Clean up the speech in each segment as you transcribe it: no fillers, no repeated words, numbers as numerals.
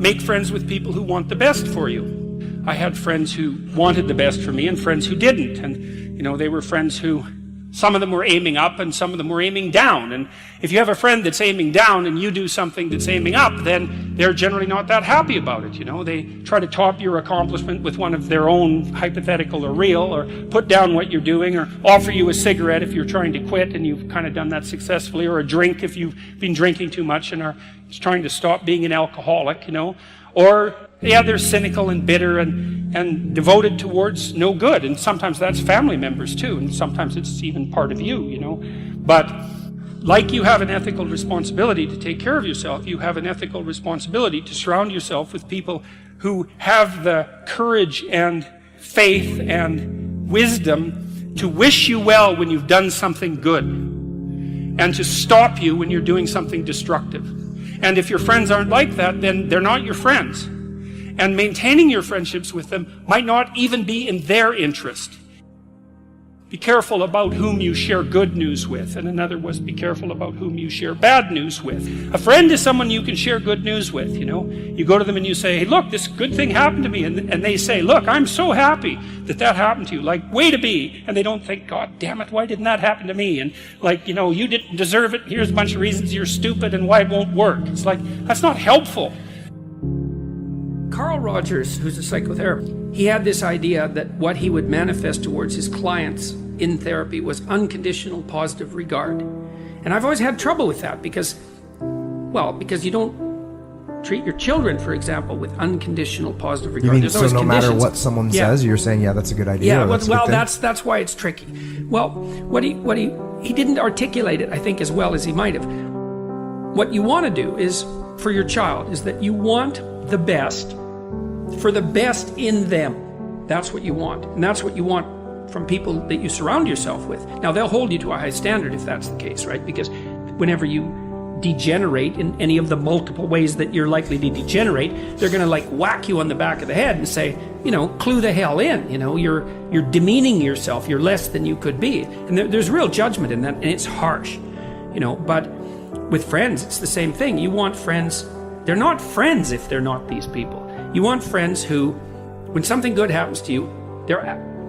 make friends with people who want the best for you. I had friends who wanted the best for me and friends who didn't. And, they were friends who, some of them were aiming up and some of them were aiming down. And if you have a friend that's aiming down and you do something that's aiming up, then they're generally not that happy about it. They try to top your accomplishment with one of their own, hypothetical or real, or put down what you're doing, or offer you a cigarette if you're trying to quit and you've kind of done that successfully, or a drink if you've been drinking too much and are trying to stop being an alcoholic, Or, they're cynical and bitter and devoted towards no good. And sometimes that's family members too. And sometimes it's even part of you, But like you have an ethical responsibility to take care of yourself, you have an ethical responsibility to surround yourself with people who have the courage and faith and wisdom to wish you well when you've done something good, and to stop you when you're doing something destructive. And if your friends aren't like that, then they're not your friends. And maintaining your friendships with them might not even be in their interest. Be careful about whom you share good news with. And another was, be careful about whom you share bad news with. A friend is someone you can share good news with, You go to them and you say, hey, look, this good thing happened to me. And they say, look, I'm so happy that happened to you. Like, way to be. And they don't think, God damn it, why didn't that happen to me? And you didn't deserve it. Here's a bunch of reasons you're stupid and why it won't work. It's like, that's not helpful. Carl Rogers, who's a psychotherapist, he had this idea that what he would manifest towards his clients in therapy was unconditional positive regard. And I've always had trouble with that because you don't treat your children, for example, with unconditional positive regard. You mean, so no matter what someone says, you're saying, yeah, that's a good idea? Yeah, that's why it's tricky. Well, what he didn't articulate it, I think, as well as he might have. What you want to do is, for your child, is that you want the best for the best in them. That's what you want. And that's what you want from people that you surround yourself with. Now, they'll hold you to a high standard if that's the case, right? Because whenever you degenerate in any of the multiple ways that you're likely to degenerate, they're going to whack you on the back of the head and say, clue the hell in. You're demeaning yourself. You're less than you could be. And there's real judgment in that, and it's harsh. But with friends, it's the same thing. You want friends. They're not friends if they're not these people. You want friends who, when something good happens to you,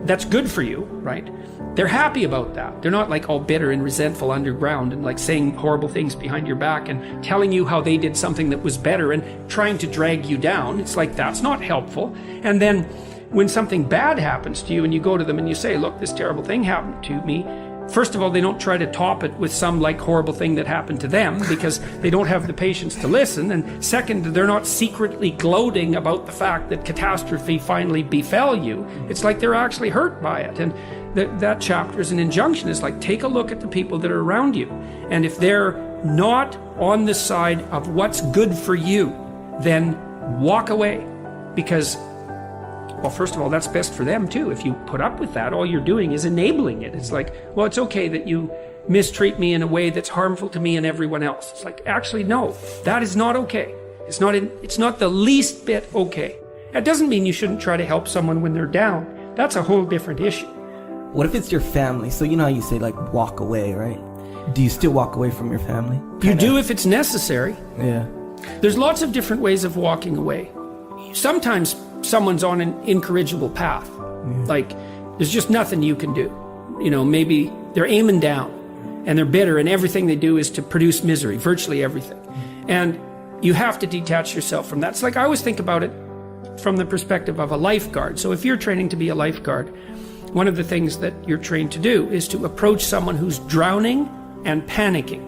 that's good for you, right? They're happy about that. They're not all bitter and resentful underground and saying horrible things behind your back and telling you how they did something that was better and trying to drag you down. It's that's not helpful. And then when something bad happens to you and you go to them and you say, look, this terrible thing happened to me. First of all, they don't try to top it with some horrible thing that happened to them because they don't have the patience to listen. And second, they're not secretly gloating about the fact that catastrophe finally befell you. It's they're actually hurt by it. And that chapter is an injunction. It's take a look at the people that are around you. And if they're not on the side of what's good for you, then walk away. Because, well, first of all, that's best for them too. If you put up with that, all you're doing is enabling it. It's well, it's okay that you mistreat me in a way that's harmful to me and everyone else. It's actually, no, that is not okay. It's not the least bit okay. That doesn't mean you shouldn't try to help someone when they're down. That's a whole different issue. What if it's your family? So you know how you say walk away, right? Do you still walk away from your family? You do if it's necessary. Yeah. There's lots of different ways of walking away. Sometimes someone's on an incorrigible path. Yeah. There's just nothing you can do. Maybe they're aiming down and they're bitter and everything they do is to produce misery, virtually everything. And you have to detach yourself from that. It's I always think about it from the perspective of a lifeguard. So if you're training to be a lifeguard, one of the things that you're trained to do is to approach someone who's drowning and panicking.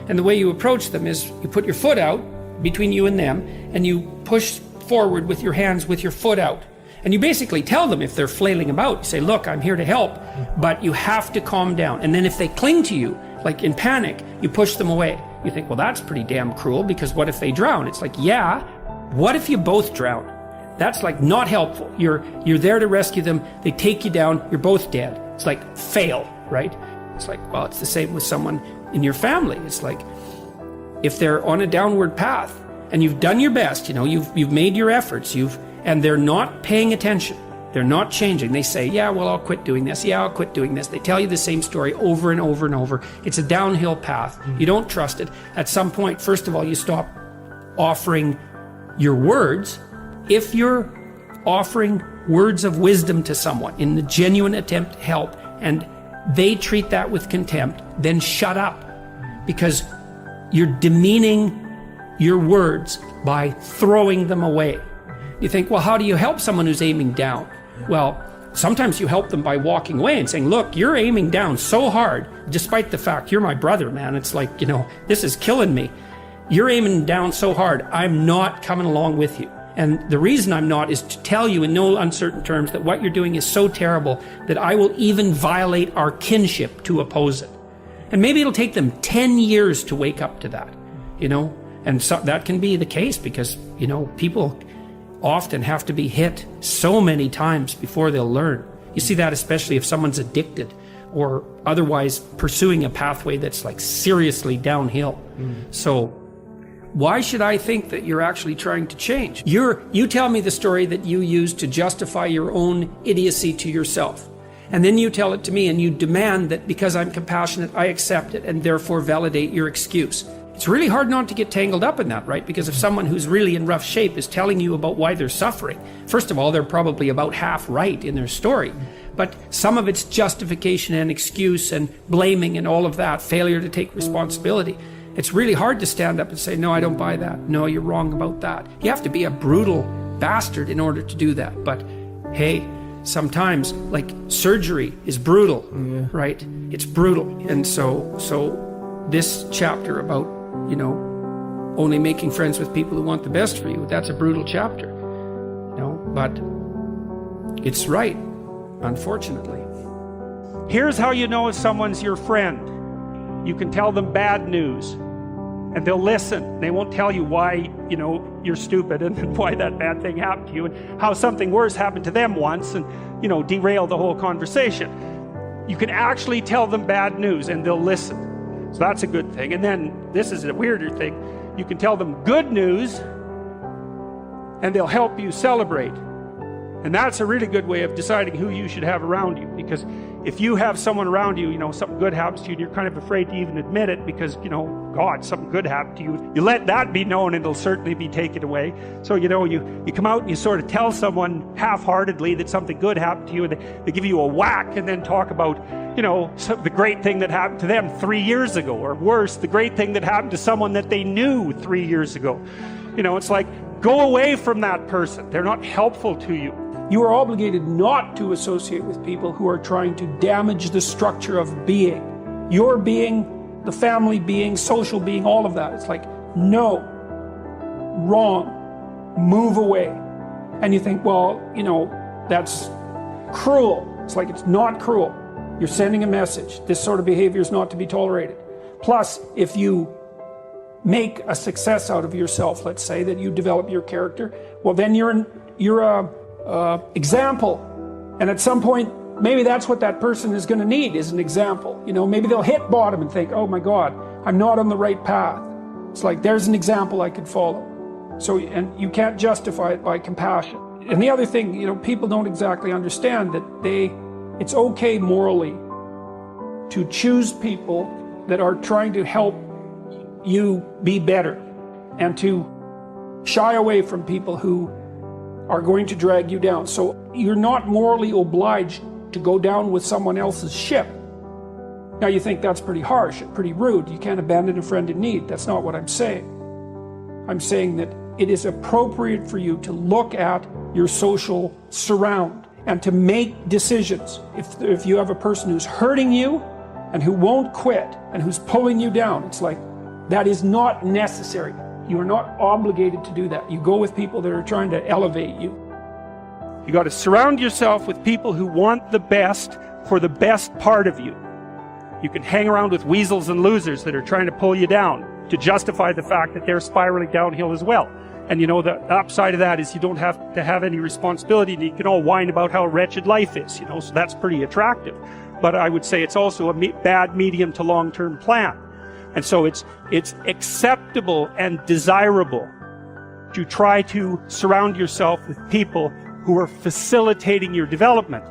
And the way you approach them is you put your foot out between you and them and you push forward with your hands with your foot out. And you basically tell them if they're flailing about, you say, look, I'm here to help, but you have to calm down. And then if they cling to you, in panic, you push them away. You think, well, that's pretty damn cruel because what if they drown? It's yeah, what if you both drown? That's not helpful. You're there to rescue them. They take you down. You're both dead. It's fail, right? It's well, it's the same with someone in your family. It's if they're on a downward path and you've done your best, you've made your efforts, and they're not paying attention. They're not changing. They say, yeah, well, I'll quit doing this. Yeah, I'll quit doing this. They tell you the same story over and over and over. It's a downhill path. You don't trust it. At some point, first of all, you stop offering your words, if you're offering words of wisdom to someone in the genuine attempt to help, and they treat that with contempt, then shut up, because you're demeaning your words by throwing them away. You think, well, how do you help someone who's aiming down? Well, sometimes you help them by walking away and saying, look, you're aiming down so hard, despite the fact you're my brother, man. It's like, this is killing me. You're aiming down so hard, I'm not coming along with you. And the reason I'm not is to tell you in no uncertain terms that what you're doing is so terrible that I will even violate our kinship to oppose it. And maybe it'll take them 10 years to wake up to that, And so that can be the case because, people often have to be hit so many times before they'll learn. You see that especially if someone's addicted or otherwise pursuing a pathway that's like seriously downhill. So why should I think that you're actually trying to change? You tell me the story that you use to justify your own idiocy to yourself. And then you tell it to me and you demand that because I'm compassionate, I accept it and therefore validate your excuse. It's really hard not to get tangled up in that, right? Because if someone who's really in rough shape is telling you about why they're suffering, first of all, they're probably about half right in their story. But some of it's justification and excuse and blaming and all of that, failure to take responsibility. It's really hard to stand up and say, no, I don't buy that. No, you're wrong about that. You have to be a brutal bastard in order to do that. But hey, sometimes like surgery is brutal, right? It's brutal. And so this chapter about, only making friends with people who want the best for you, that's a brutal chapter, but it's right, unfortunately. Here's how you know if someone's your friend. You can tell them bad news and they'll listen. They won't tell you why, you're stupid and why that bad thing happened to you and how something worse happened to them once and, derail the whole conversation. You can actually tell them bad news and they'll listen. So that's a good thing. And then this is a weirder thing. You can tell them good news and they'll help you celebrate. And that's a really good way of deciding who you should have around you. Because if you have someone around you, something good happens to you and you're kind of afraid to even admit it because, God, something good happened to you. You let that be known and it'll certainly be taken away. So, you come out and you sort of tell someone half-heartedly that something good happened to you and they give you a whack and then talk about, the great thing that happened to them 3 years ago, or worse, the great thing that happened to someone that they knew 3 years ago. It's like, go away from that person. They're not helpful to you. You are obligated not to associate with people who are trying to damage the structure of being. Your being, the family being, social being, all of that. It's like, no, wrong, move away. And you think, well, that's cruel. It's like, it's not cruel. You're sending a message. This sort of behavior is not to be tolerated. Plus, if you make a success out of yourself, let's say that you develop your character, well, then you're a example. And at some point, maybe that's what that person is going to need, is an example. Maybe they'll hit bottom and think, oh my God, I'm not on the right path. It's like, there's an example I could follow. So, and you can't justify it by compassion. And the other thing, people don't exactly understand that it's okay morally to choose people that are trying to help you be better and to shy away from people who are going to drag you down. So you're not morally obliged to go down with someone else's ship. Now you think that's pretty harsh, pretty rude. You can't abandon a friend in need. That's not what I'm saying. I'm saying that it is appropriate for you to look at your social surround and to make decisions. If you have a person who's hurting you and who won't quit and who's pulling you down, it's like, that is not necessary. You are not obligated to do that. You go with people that are trying to elevate you. You got to surround yourself with people who want the best for the best part of you. You can hang around with weasels and losers that are trying to pull you down to justify the fact that they're spiraling downhill as well. And the upside of that is you don't have to have any responsibility and you can all whine about how wretched life is, so that's pretty attractive. But I would say it's also a bad medium to long-term plan. And so it's acceptable and desirable to try to surround yourself with people who are facilitating your development.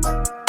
you.